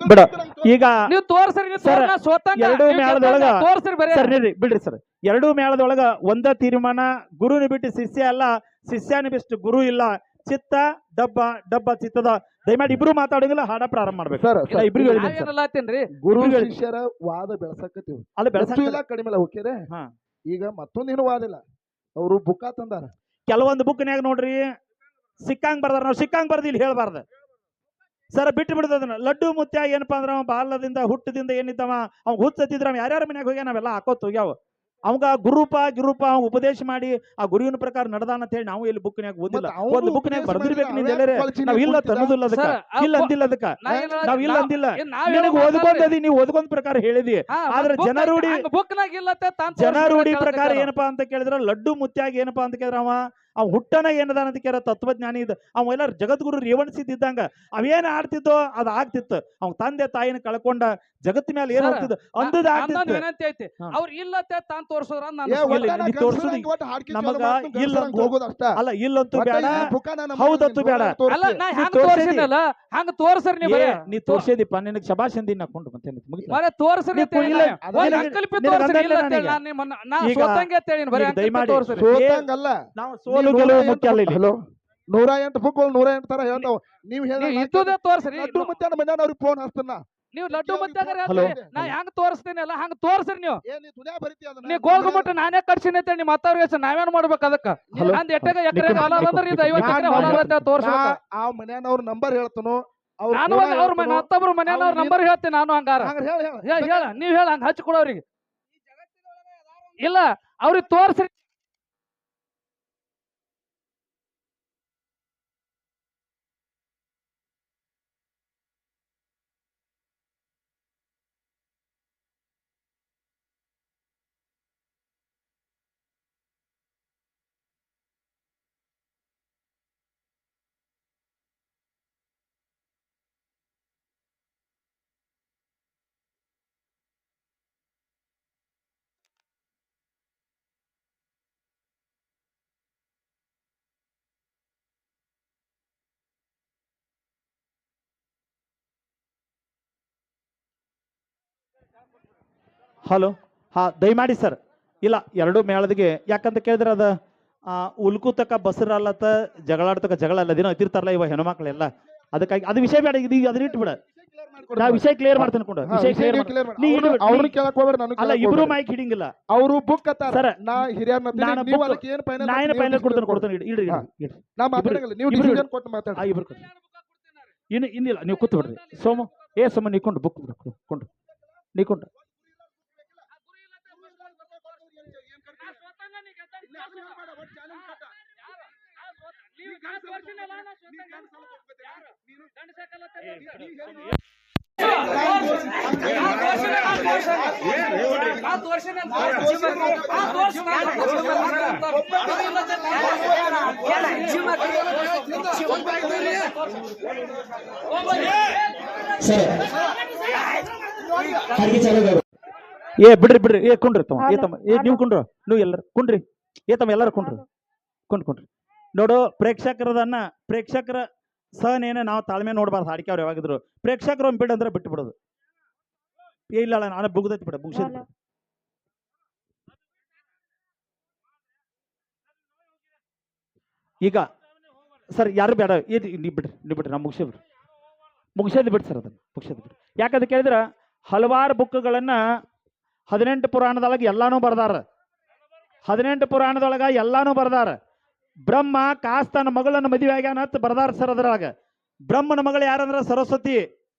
ಬಿಡ ಈಗ ನೀವು ತೋರ್ಸ್ರಿ ಸರ್, ಎರಡೂ ಮೇಳದೊಳಗ ತೋರ್ಸ್ರಿ ಬರೀ ಸರ್ ನೀರಿ ಬಿಡ್ರಿ ಸರ್. ಎರಡೂ ಮೇಳದೊಳಗ ಒಂದ ತೀರ್ಮಾನ, ಗುರುನ ಬಿಟ್ಟು ಶಿಷ್ಯ ಅಲ್ಲ, ಶಿಷ್ಯನ ಬಿಟ್ಟು ಗುರು ಇಲ್ಲ. ಚಿತ್ತ ಡಬ್ಬ, ಡಬ್ಬ ಚಿತ್ತದ. ದಯಮಾಡಿ ಇಬ್ರು ಮಾತಾಡೋದಿಲ್ಲ, ಹಾಡ ಪ್ರಾರಂಭ ಮಾಡ್ಬೇಕು. ಇಬ್ರಿಗೂ ಹೇಳಿದ್ದೀನಿ ಸರ್. ನಾವೇನಲ್ಲತ್ತೀನ್ರಿ ಗುರು ಶಿಷ್ಯರ ವಾದ ಬೆಳಸಕತ್ತೀವಿ. ಅಲ್ಲಿ ಬೆಳಸ ಇಲ್ಲ ಕಡಿಮೆ ಇಲ್ಲ ಓಕೆರೆ. ಹಾ. ಈಗ ಮತ್ತೊಂದೇನು ವಾದ ಇಲ್ಲ. ಅವರು ಬುಕ್ಕ ತಂದಾರ. ಕೆಲವೊಂದು ಬುಕ್ನ್ಯಾಗ ನೋಡ್ರಿ ಸಿಕ್ಕಂಗ್ ಬರ್ದಾರ, ನಾವು ಸಿಕ್ಕಂಗ್ ಬರ್ದಿ ಇಲ್ಲಿ ಹೇಳ್ಬಾರ್ದ ಸರ್, ಬಿಟ್ಟು ಬಿಡೋದನ್ನ. ಲಡ್ಡು ಮುತ್ಯ ಏನಪ್ಪಾ ಅಂದ್ರ ಅವ ಬಾಲ್ಯದಿಂದ ಹುಟ್ಟದಿಂದ ಏನಿದ್ದವ ಅವ್ ಹುಚ್ಚತ್ತಿದ್ರ ಯಾರ್ಯಾರ ಮನ್ಯಾಗ ಹೋಗ್ಯ ನಾವೆಲ್ಲ ಹಾಕೋತ್ ಹೋಗ್ಯಾವ. ಅವಂಗ ಗುರುಪ ಅವ್ನ ಉಪದೇಶ ಮಾಡಿ ಆ ಗುರುವಿನ ಪ್ರಕಾರ ನಡೆದಾನ ಅಂತ ಹೇಳಿ ನಾವು ಇಲ್ಲಿ ಬುಕ್ನ್ಯಾಗ ಓದಿಲ್ಲ. ಒಂದು ಬುಕ್ನ್ಯಾಗ ಬರ್ದಿರ್ಬೇಕು. ನೀನ್ ಎಲ್ಲರೇ ನಾವ್ ಇಲ್ಲ ಅನ್ನೋದಿಲ್ಲ, ಅದಕ್ಕ ಇಲ್ಲ ಅಂದಿಲ್ಲ, ಅದಕ್ಕ ನಾವ್ ಇಲ್ಲ ಅಂದಿಲ್ಲ. ನಿನಗ್ ಓದ್ಕೊಂಡದಿ, ನೀವು ಓದ್ಕೊಂಡ್ ಪ್ರಕಾರ ಹೇಳಿದಿ. ಆದ್ರೆ ಜನರೂಢಿ ಪ್ರಕಾರ ಏನಪ್ಪಾ ಅಂತ ಕೇಳಿದ್ರ ಲಡ್ಡು ಮುತ್ಯಾಗ ಏನಪ್ಪಾ ಅಂತ ಕೇಳಿದ್ರ ಅವ್ ಹುಟ್ಟನ ಏನದ ಅಂತ ಕೇಳ ತತ್ವಜ್ಞಾನಿ ಇದ್ದ. ಅವೆಲ್ಲ ಜಗದ್ಗುರು ರೇವಣಿಸಿದ್ದಂಗ ಅವೇನ್ ಆಡ್ತಿದ್ದೋ ಅದ್ ಆಗ್ತಿತ್ತು. ಅವ್ ತಂದೆ ತಾಯಿನ ಕಳ್ಕೊಂಡ ಜಗತ್ ಮೇಲೆ ಏನ್ ಹೋಗ್ತಿದ್ದು ಅಂದದ ಆಗ್ತಿತ್ತು. ಅವ್ರ ಇಲ್ಲತ್ತೆ ತಾನ್ ತೋರ್ಸೋದ್ರ ನಮಗ ಇಲ್ಲ ಅಲ್ಲ, ಇಲ್ಲಂತೂ ಬೇಡ, ಹೌದಂತೂ ಬೇಡ. ಅಲ್ಲ ನಾ ಹ್ಯಾಂಗ ತೋರ್ಸಿನಲ್ಲ ಹಂಗ ತೋರ್ಸ್ರಿ ನೀವು. ನೀ ತೋರ್ಸಿದಿಪ್ಪ, ನಿನಗ್ ಶಬಾಷ್ ಅಂದಿ ಹಾಕೊಂಡು ಮತ್ತೆ ತೋರ್ಸ್ರಿ. ಮುಖ್ಯ ಅಲ್ಲ. ಹಲೋ 108 ಬುಕ್ 108 ತರ ಹೇಳ್ತಾವ. ನೀವು ತೋರ್ಸ್ರಿ. ಲಡ್ಡು ಮುತ್ಯಾನ ಮನ್ಯಾನ ಅವ್ರಿಗೆ ಫೋನ್ ಹಚ್ತಾನ. ನೀವು ಲಡ್ಡು ಮುತ್ಯಾಗ ನಾ ಹೆಂಗ್ ತೋರಿಸ್ತೀನಿ ಅಲ್ಲ ಹಂಗ ತೋರ್ಸ್ರಿ. ನೀವು ಗೋಲ್ಗುಮಟ್ಟ ನಾನೇ ಕಟ್ಸಿನಿ ಅಂತ ನಿಮ್ಮ ಮತ್ತವ್ರಿಗೆ ನಾವೇನ್ ಮಾಡ್ಬೇಕು? ಅದಕ್ಕ ಅಂದ್ ಎಕರೆ ಹೊಲ ಅದಂದ್ರ ಇದು 50 ಎಕರೆ ಹೊಲ ಅಂತ ತೋರ್ಸ್ಬೇಕು. ಆ ಮನ್ಯಾನವ್ರ ನಂಬರ್ ಹೇಳ್ತಾನು. ನಾನು ಅವ್ರ ಮತ್ತೊಬ್ರು ಮನ್ಯಾನವ್ರ ನಂಬರ್ ಹೇಳ್ತೀನಿ ನಾನು. ಹಂಗಾರ ಹೇಳ, ನೀವ್ ಹೇಳ, ಹಂಗ ಹಚ್ಚಿ ಕೊಡೋರಿಗೆ. ಇಲ್ಲ ಅವ್ರಿಗೆ ತೋರ್ಸ್ರಿ. ಹಲೋ, ಹಾ, ದಯಮಾಡಿ ಸರ್. ಇಲ್ಲ, ಎರಡು ಮೇಳದಿಗೆ ಯಾಕಂತ ಕೇಳಿದ್ರೆ ಅದ ಉಲ್ಕುತಕ ಬಸರಲ್ಲತ್ತ ಜಗಳಾಡ್ತಕ ಜಗಳ ಅಲ್ಲ, ದಿನ ಅತಿರ್ತಾರಲ್ಲ ಇವ ಹೆಣ್ಮಕ್ಳೆಲ್ಲ. ಅದಕ್ಕಾಗಿ ಅದು ವಿಷಯ ಬೇಡ, ಅದನ್ನ ಇಟ್ಬಿಡ. ನಾ ವಿಷಯ ಕ್ಲಿಯರ್ ಮಾಡ್ತೇನೆ. ಅಲ್ಲ, ಇಬ್ರು ಮೈಕ್ ಹಿಡಿಂಗಿಲ್ಲ. ಅವರು ಬುಕ್ ಸರ್, ನಾ ಹಿರಿಯರ್ ಇನ್ನಿಲ್ಲ, ನೀವು ಕೂತ್ ಬಿಡ್ರಿ. ಸೋಮ ನೀಕೊಂಡು ಬುಕ್ ಕೊಂಡು ನೀಕೊಂಡು ಬಿಡ್ರಿ. ಕುಂಡ್ರಿ ನೀವು ಕುಂಡ್ರು, ನೀವು ಎಲ್ಲರೂ ಕುಂಡ್ರಿ. ಎಲ್ಲರೂ ಕುಂಡ್ರಿ. ನೋಡು, ಪ್ರೇಕ್ಷಕರ ಸಹನೇನ ನಾವು ತಾಳ್ಮೆ ನೋಡ್ಬಾರ್ದು. ಹಾಡಿಕೆ ಅವ್ರು ಯಾವಾಗಿದ್ರು ಪ್ರೇಕ್ಷಕರು ಒಂದು ಬಿಡ್ ಅಂದ್ರೆ ಬಿಟ್ಟು ಬಿಡೋದು. ಇಲ್ಲ ನಾನು ಬುಗ್ದೈತಿ ಬಿಡ ಮುಗಿಸಿದ್. ಈಗ ಸರ್ ಯಾರು ಬೇಡ, ನೀವು ಬಿಡ್ರಿ. ನಾವು ಮುಗಿಸೋದು ಬಿಡಿ ಸರ್, ಅದನ್ನು ಮುಗಿಸೋದು ಬಿಡಿ. ಯಾಕಂತ ಕೇಳಿದ್ರ ಹಲವಾರು ಬುಕ್ಗಳನ್ನ 18 ಪುರಾಣದೊಳಗೆ ಎಲ್ಲಾನು ಬರ್ದಾರ. 18 ಪುರಾಣದೊಳಗ ಎಲ್ಲಾನು ಬರ್ದಾರ. ಬ್ರಹ್ಮ ಕಾಸ್ತನ ಮಗಳನ್ನ ಮದುವೆ ಆಗ್ಯಾನ ಅಂತ ಬರ್ದಾರ ಸರ್. ಅದ್ರಾಗ ಬ್ರಹ್ಮನ ಮಗಳು ಯಾರಂದ್ರ ಸರಸ್ವತಿ.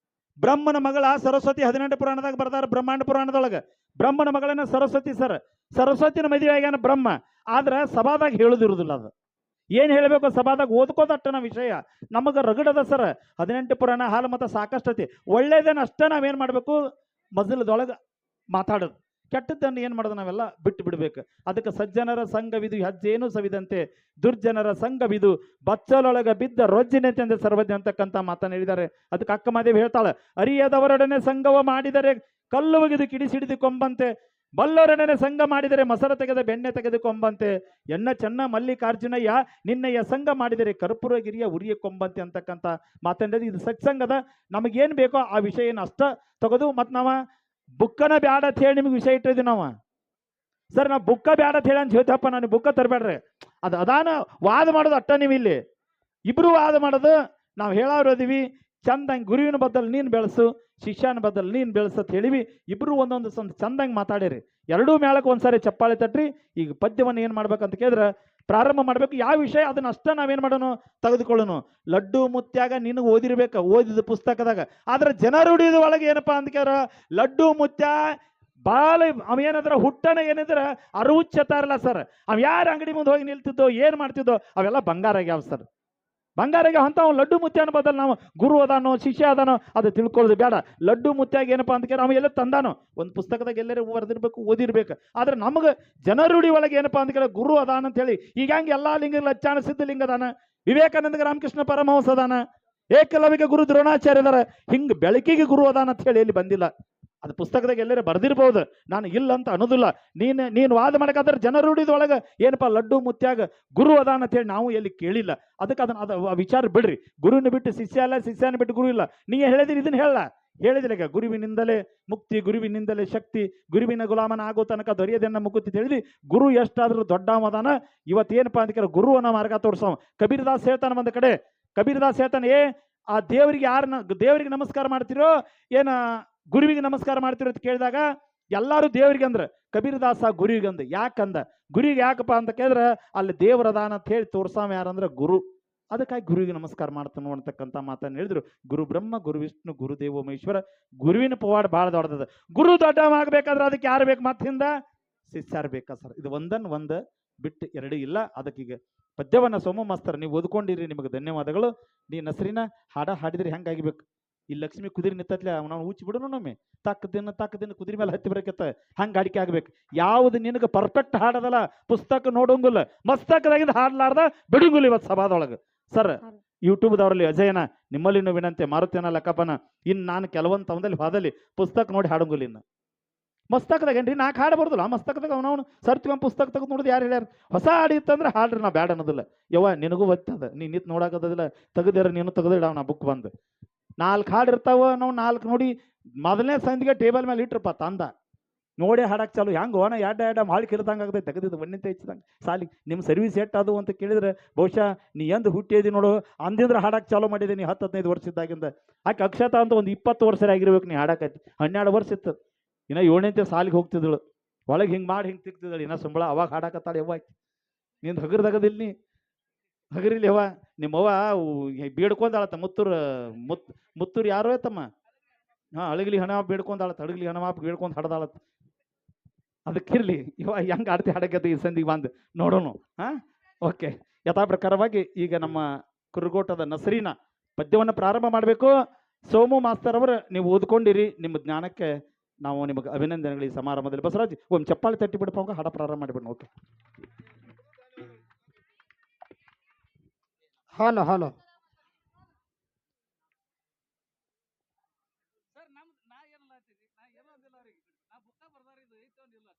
ಬ್ರಹ್ಮನ ಮಗಳ ಸರಸ್ವತಿ 18 ಪುರಾಣದಾಗ ಬರ್ದಾರ. ಬ್ರಹ್ಮಾಂಡ ಪುರಾಣದೊಳಗ ಬ್ರಹ್ಮನ ಮಗಳನ್ನ ಸರಸ್ವತಿ ಸರ್. ಸರಸ್ವತಿನ ಮದುವೆ ಆಗ್ಯಾನ ಬ್ರಹ್ಮ. ಆದ್ರ ಸಭಾದಾಗ ಹೇಳುದಿರುದಿಲ್ಲ. ಅದು ಏನ್ ಹೇಳ್ಬೇಕು ಸಭಾದಾಗ ಓದ್ಕೋದಟ್ಟನ ವಿಷಯ ನಮಗ ರಗಡದ ಸರ್. 18 ಪುರಾಣ ಹಾಲು ಮತ ಸಾಕಷ್ಟತಿ. ಒಳ್ಳೇದೇನ ಅಷ್ಟ ನಾವೇನ್ ಮಾಡ್ಬೇಕು, ಮಜಲದೊಳಗ ಮಾತಾಡೋದು. ಕೆಟ್ಟದ್ದನ್ನು ಏನ್ ಮಾಡೋದು ನಾವೆಲ್ಲ ಬಿಟ್ಟು ಬಿಡ್ಬೇಕು. ಅದಕ್ಕೆ ಸಜ್ಜನರ ಸಂಘವಿದು ಹೆಜ್ಜೇನು ಸವಿದಂತೆ, ದುರ್ಜನರ ಸಂಘವಿದು ಬಚ್ಚಲೊಳಗ ಬಿದ್ದ ರೊಜ್ಜಿನಂತೆ ಸರ್ವಜ್ಞ ಅಂತಕ್ಕಂಥ ಮಾತನ್ನು ಹೇಳಿದ್ದಾರೆ. ಅದಕ್ಕೆ ಅಕ್ಕ ಮಾದೇವಿ ಹೇಳ್ತಾಳೆ, ಅರಿಯದವರೊಡನೆ ಸಂಘವ ಮಾಡಿದರೆ ಕಲ್ಲು ಒಗೆದು ಕಿಡಿಸಿಡಿದು ಕೊಂಬಂತೆ ಬಲ್ಲವರೊಡನೆ ಸಂಘ ಮಾಡಿದರೆ ಮೊಸರ ತೆಗೆದ ಬೆಣ್ಣೆ ತೆಗೆದುಕೊಂಬಂತೆ ಎಣ್ಣ ಚೆನ್ನ ಮಲ್ಲಿಕಾರ್ಜುನಯ್ಯ ನಿನ್ನೆಯ ಸಂಘ ಮಾಡಿದರೆ ಕರ್ಪೂರಗಿರಿಯ ಉರಿಯ ಕೊಂಬಂತೆ ಅಂತಕ್ಕಂಥ ಮಾತಂದ್ರೆ ಇದು ಸತ್ಸಂಗದ ನಮಗೇನು ಬೇಕೋ ಆ ವಿಷಯ ಅಷ್ಟ ತೆಗೆದು ಮತ್ತು ನಾವು ಬುಕ್ಕನ ಬ್ಯಾಡ ಅಂತ ಹೇಳಿ ನಿಮ್ಗೆ ವಿಷಯ ಇಟ್ಟಿದ್ವಿ ನಾವು. ಸರ್ ನಾವು ಬುಕ್ಕ ಬ್ಯಾಡ ಅಂತ ಹೇಳಿ ಅಂತ ಹೇಳ್ತಪ್ಪ, ನಾನು ಬುಕ್ಕ ತರಬೇಡ್ರಿ. ಅದಾನ ವಾದ ಮಾಡೋದು ಅಟ್ಟ ನೀವು ಇಲ್ಲಿ ಇಬ್ರು ವಾದ ಮಾಡೋದು. ನಾವು ಹೇಳೋರದೀವಿ ಚಂದಂಗೆ ಗುರುವಿನ ಬದಲು ನೀನು ಬೆಳೆಸು, ಶಿಷ್ಯನ ಬದಲು ನೀನು ಬೆಳೆಸು ಅಂತ ಹೇಳಿವಿ. ಇಬ್ರು ಒಂದೊಂದು ಚಂದಂಗೆ ಮಾತಾಡಿರಿ. ಎರಡೂ ಮೇಳಕ್ಕೆ ಒಂದ್ಸಾರಿ ಚಪ್ಪಾಳೆ ತಟ್ರಿ. ಈಗ ಪದ್ಯವನ್ನು ಏನು ಮಾಡ್ಬೇಕಂತ ಕೇಳಿದ್ರೆ ಪ್ರಾರಂಭ ಮಾಡಬೇಕು. ಯಾವ ವಿಷಯ ಅದನ್ನ ಅಷ್ಟ ನಾವೇನು ಮಾಡೋಣ ತೆಗೆದುಕೊಳ್ಳೋಣ. ಲಡ್ಡು ಮುತ್ಯಾಗ ನಿನಗೆ ಓದಿರ್ಬೇಕು, ಓದಿದ ಪುಸ್ತಕದಾಗ. ಆದ್ರೆ ಜನರುಡಿದ ಒಳಗೆ ಏನಪ್ಪಾ ಅಂತ ಕೇಳಿದ್ರೆ ಲಡ್ಡು ಮುತ್ಯ ಬಾಳ ಅವೇನಂದ್ರೆ ಹುಟ್ಟನ ಏನಿದ್ರೆ ಅರುಚ್ಚತಾರಲ್ಲ ಸರ್. ಅವ್ ಯಾರ ಅಂಗಡಿ ಮುಂದೆ ಹೋಗಿ ನಿಲ್ತಿದ್ದೋ ಏನು ಮಾಡ್ತಿದ್ದೋ ಅವೆಲ್ಲ ಬಂಗಾರ ಆಗ್ಯಾವ ಸರ್. ಬಂಗಾರಿಗೆ ಅಂತ ಲಡ್ಡು ಮುತ್ಯಾನ ಬದಲು ನಾವು ಗುರು ಅದಾನೋ ಶಿಷ್ಯ ಅದಾನೋ ಅದು ತಿಳ್ಕೊಳ್ಳೋದು ಬೇಡ. ಲಡ್ಡು ಮುತ್ಯಾಗ ಏನಪ್ಪಾ ಅಂತ ಕೇಳಿ ಅವ ಎಲ್ಲ ತಂದಾನೋ ಒಂದು ಪುಸ್ತಕದಾಗ ಎಲ್ಲರೂ ಬರೆದಿರ್ಬೇಕು, ಓದಿರ್ಬೇಕು. ಆದ್ರೆ ನಮಗೆ ಜನರುಡಿ ಒಳಗೆ ಏನಪ್ಪಾ ಅಂತ ಕೇಳಿ ಗುರು ಅದಾನ ಅಂತ ಹೇಳಿ ಈಗ ಹಂಗೆ ಎಲ್ಲಾ ಲಿಂಗ ಲಚ್ಚಾಣ ಸಿದ್ಧ ಲಿಂಗ ಅದಾನ, ವಿವೇಕಾನಂದ ರಾಮಕೃಷ್ಣ ಪರಮಹಂಸ ಅದಾನ, ಏಕಲವ್ಯಗೆ ಗುರು ದ್ರೋಣಾಚಾರ್ಯ ಅದಾರ. ಹಿಂಗೆ ಬೆಳಕಿಗೆ ಗುರು ಅದಾನ ಅಂತ ಹೇಳಿ ಇಲ್ಲಿ ಬಂದಿಲ್ಲ. ಅದು ಪುಸ್ತಕದಾಗ ಎಲ್ಲರೂ ಬರ್ದಿರ್ಬೋದು, ನಾನು ಇಲ್ಲ ಅಂತ ಅನ್ನೋದಿಲ್ಲ. ನೀನು ವಾದ ಮಾಡಕಾದ್ರೆ ಜನರುಡಿದೊಳಗೆ ಏನಪ್ಪಾ ಲಡ್ಡು ಮುತ್ಯಾಗ ಗುರು ಅದಾನ ಅಂತ ಹೇಳಿ ನಾವು ಎಲ್ಲಿ ಕೇಳಿಲ್ಲ. ಅದಕ್ಕೆ ಅದನ್ನ ವಿಚಾರ ಬಿಡ್ರಿ. ಗುರುವಿನ ಬಿಟ್ಟು ಶಿಷ್ಯ ಅಲ್ಲ, ಶಿಷ್ಯನ ಬಿಟ್ಟು ಗುರು ಇಲ್ಲ. ನೀ ಹೇಳಿದಿರಿ ಇದನ್ನ ಹೇಳಿದಿಲ್ಲ ಈಗ ಗುರುವಿನಿಂದಲೇ ಮುಕ್ತಿ, ಗುರುವಿನಿಂದಲೇ ಶಕ್ತಿ, ಗುರುವಿನ ಗುಲಾಮನ ಆಗೋ ತನಕ ದೊರೆಯದನ್ನ ಮುಕುತಿ ತಿಳಿದಿ ಗುರು ಎಷ್ಟಾದ್ರೂ ದೊಡ್ಡವದಾನ. ಇವತ್ತೇನಪ್ಪಾ ಅಂತ ಕೇಳಿ ಗುರುವನ್ನ ಮಾರ್ಗ ತೋರ್ಸವ. ಕಬೀರ್ದಾಸ್ ಹೇಳ್ತಾನ ಒಂದು ಕಡೆ, ಕಬೀರ್ದಾಸ್ ಹೇಳ್ತಾನೆ ಆ ದೇವರಿಗೆ ದೇವರಿಗೆ ನಮಸ್ಕಾರ ಮಾಡ್ತಿರೋ ಏನ ಗುರುವಿಗೆ ನಮಸ್ಕಾರ ಮಾಡ್ತಿರೋ ಅಂತ ಕೇಳಿದಾಗ ಎಲ್ಲಾರು ದೇವರಿಗೆ ಅಂದ್ರ ಕಬೀರ್ದಾಸ ಗುರುವಿಗೆ ಅಂದ. ಯಾಕಂದ ಗುರುವಿಗೆ ಯಾಕಪ್ಪ ಅಂತ ಕೇಳಿದ್ರೆ ಅಲ್ಲಿ ದೇವರದಾನ ಅಂತ ಹೇಳಿ ತೋರ್ಸಾಮ ಯಾರಂದ್ರೆ ಗುರು. ಅದಕ್ಕಾಗಿ ಗುರುವಿಗೆ ನಮಸ್ಕಾರ ಮಾಡ್ತಾನೋ ಅಂತಕ್ಕಂಥ ಮಾತನ್ನು ಹೇಳಿದ್ರು. ಗುರು ಬ್ರಹ್ಮ, ಗುರು ವಿಷ್ಣು, ಗುರುದೇವ ಮಹೇಶ್ವರ. ಗುರುವಿನ ಪವಾಡ ಬಹಳ ದೊಡ್ಡದ. ಗುರು ದೊಡ್ಡವಾಗಬೇಕಾದ್ರೆ ಅದಕ್ಕೆ ಯಾರು ಬೇಕು? ಮತ್ತಿಂದ ಶಿಷ್ಯರು ಬೇಕಾ ಸರ್. ಇದು ಒಂದನ್ನು ಬಿಟ್ಟು ಎರಡು ಇಲ್ಲ. ಅದಕ್ಕೀಗ ಪದ್ಯವನ್ನ ಸೋಮ ಮಾಸ್ತರ್ ನೀವು ಓದ್ಕೊಂಡಿರಿ, ನಿಮಗೆ ಧನ್ಯವಾದಗಳು. ನೀ ನಸರಿನ ಹಾಡ ಹಾಡಿದ್ರಿ ಹೆಂಗಾಗಿಬೇಕು? ಈ ಲಕ್ಷ್ಮಿ ಕುದುರೆ ನಿತ್ತತ್ಲೆ ನಾವು ಹೂಚಿ ಬಿಡೋಣ ನಮ್ಮೆ ತಾಕದಿನ ಕುದುರೆ ಮೇಲೆ ಹತ್ತಿ ಬರಕತ್ತ ಹಂಗೆ ಅಡಿಕೆ ಆಗ್ಬೇಕು. ಯಾವ್ದು ನಿನಗೆ ಪರ್ಫೆಕ್ಟ್ ಹಾಡದಲ್ಲ ಪುಸ್ತಕ ನೋಡೋಂಗಿಲ್ಲ, ಮಸ್ತಕದಾಗಿಂದ ಹಾಡ್ಲಾರ್ದ ಬಿಡುಂಗಿಲ್ಲ ಇವತ್ತು ಸಭಾದೊಳಗೆ. ಸರ್ ಯೂಟ್ಯೂಬ್ದವ್ರಲ್ಲಿ ಅಜಯನ ನಿಮ್ಮಲ್ಲಿನೂ ವಿನಂತಿ, ಮಾರುತಿಯನ ಲೆಕ್ಕಪ್ಪನ ಇನ್ನು ನಾನು ಕೆಲವೊಂದು ತವದಲ್ಲಿ ಹೋದಲ್ಲಿ ಪುಸ್ತಕ ನೋಡಿ ಹಾಡಂಗಿಲ್ಲ. ಇನ್ನು ಮಸ್ತಕದಾಗ ಏನ್ರಿ 4 ಹಾಡು ಬರ್ದಲ್ಲ ಆ ಮಸ್ತಕದಾಗ ಅವನವನು ಸರ್ತಿಗೊಂದು ಪುಸ್ತಕ ತೆಗೆದು ನೋಡಿದ್ ಯಾರು ಹೇಳ್ಯಾರ? ಹೊಸ ಹಾಡು ಇತ್ತಂದ್ರೆ ಹಾಡ್ರಿ, ನಾ ಬ್ಯಾಡ ಅನ್ನೋದಿಲ್ಲ. ಯವ್ವ ನಿನಗೂ ಒತ್ತದ, ನೀ ನಿತ್ ನೋಡಾಕದಿಲ್ಲ, ತೆಗದಿರ ನೀನು ತೆಗೆದಿಡ ನಾ ಬುಕ್ ಬಂದು 4 ಹಾಡು ಇರ್ತಾವ. ನಾವು 4 ನೋಡಿ ಮೊದಲನೇ ಸಂದಿಗೆ ಟೇಬಲ್ ಮೇಲೆ ಇಟ್ರಪ್ಪ ತಂದ ನೋಡಿ ಹಾಡಕ್ಕೆ ಚಾಲು. ಹೆಂಗೆ ಓನ ಎಡ್ಡ ಮಾಳಿ ಕಿರ್ದಂಗೆ ಆಗದೆ ತೆಗೆದಿದ್ದು ಒಣ್ಣಿಂತ ಹೆಚ್ಚಿದಂಗೆ ಸಾಲಿ ನಿಮ್ಮ ಸರ್ವಿಸ್ ಎಟ್ ಅದು ಅಂತ ಕೇಳಿದ್ರೆ ಬಹುಶಃ ನೀ ಎಂದು ಹುಟ್ಟಿದಿ ನೋಡು ಅಂದಿಂದ್ರೆ ಹಾಡಕ್ಕೆ ಚಾಲು ಮಾಡಿದೆ ನೀ 10-15 ವರ್ಷದ್ದಾಗಿಂದ. ಆಕೆ ಅಕ್ಷತಾ ಅಂತ ಒಂದು 20 ವರ್ಷ ಆಗಿರ್ಬೇಕು ನೀ ಹಾಡಕೈತಿ. 12 ವರ್ಷ ಇತ್ತು, ಇನ್ನ 7ನೇ ಸಾಲಿಗೆ ಹೋಗ್ತಿದ್ದಳು. ಒಳಗೆ ಹಿಂಗೆ ಮಾಡಿ ಹಿಂಗೆ ತಿಕ್ತಿದ್ದಳು. ಇನ್ನ ಸಂಬಳ ಅವಾಗ ಹಾಡಕತ್ತಾಳೆ. ಯವ್ವ ಆಕಿ ನಿಂದು ಹಗರ್ದಾಗದಿಲ್ಲ, ನೀ ಹಗರಿಲ್ಲ ಯವ್ವ. ನಿಮ್ಮವ್ವ ಬೇಡ್ಕೊಂಡಾಳತ್ತ ಮುತ್ತೂರು ಯಾರೋ ತಮ್ಮ ಅಳಗಲಿ ಹಣ ಬೇಡ್ಕೊಂಡಾಳತ್ತ, ಅಳಗಲಿ ಹಣಮಾಪ್ ಬೇಡ್ಕೊಂಡು ಹಾಡ್ದಾಳತ್ತ. ಅದಕ್ಕಿರ್ಲಿ ಇವ ಹೆಂಗೆ ಆಡ್ತಿ ಹಾಡಕತ್ತ ಈ ಸಂದಿಗೆ ಬಂದು ನೋಡೋಣ. ಓಕೆ, ಯಥಾ ಪ್ರಕಾರವಾಗಿ ಈಗ ನಮ್ಮ ಕುರುಗೋಟದ ನಸರಿನ ಪದ್ಯವನ್ನು ಪ್ರಾರಂಭ ಮಾಡಬೇಕು. ಸೋಮು ಮಾಸ್ತರ್ ಅವರು ನೀವು ಓದ್ಕೊಂಡಿರಿ, ನಿಮ್ಮ ಜ್ಞಾನಕ್ಕೆ ನಾವು ನಿಮಗೆ ಅಭಿನಂದನೆಗಳು ಈ ಸಮಾರಂಭದಲ್ಲಿ. ಬಸವರಾಜ್ ಒಂದು ಚಪ್ಪಾಳೆ ತಟ್ಟಿ ಬಿಡಪ್ಪ, ಹಾಡ ಪ್ರಾರಂಭ ಮಾಡಿಬಿಡೋಣ. ಓಕೆ, ಹಲೋ ಹಲೋ ಸರ್ ನಾ ಏನಲ್ಲ ನಾ ಏನೋ ಅಂದಿಲ್ಲ ಅವ್ರಿಗೆ. ನಾ ಬುಕ್ಕ ಬರ್ದಾರ ಇದು ಐತೋ ಇಲ್ಲ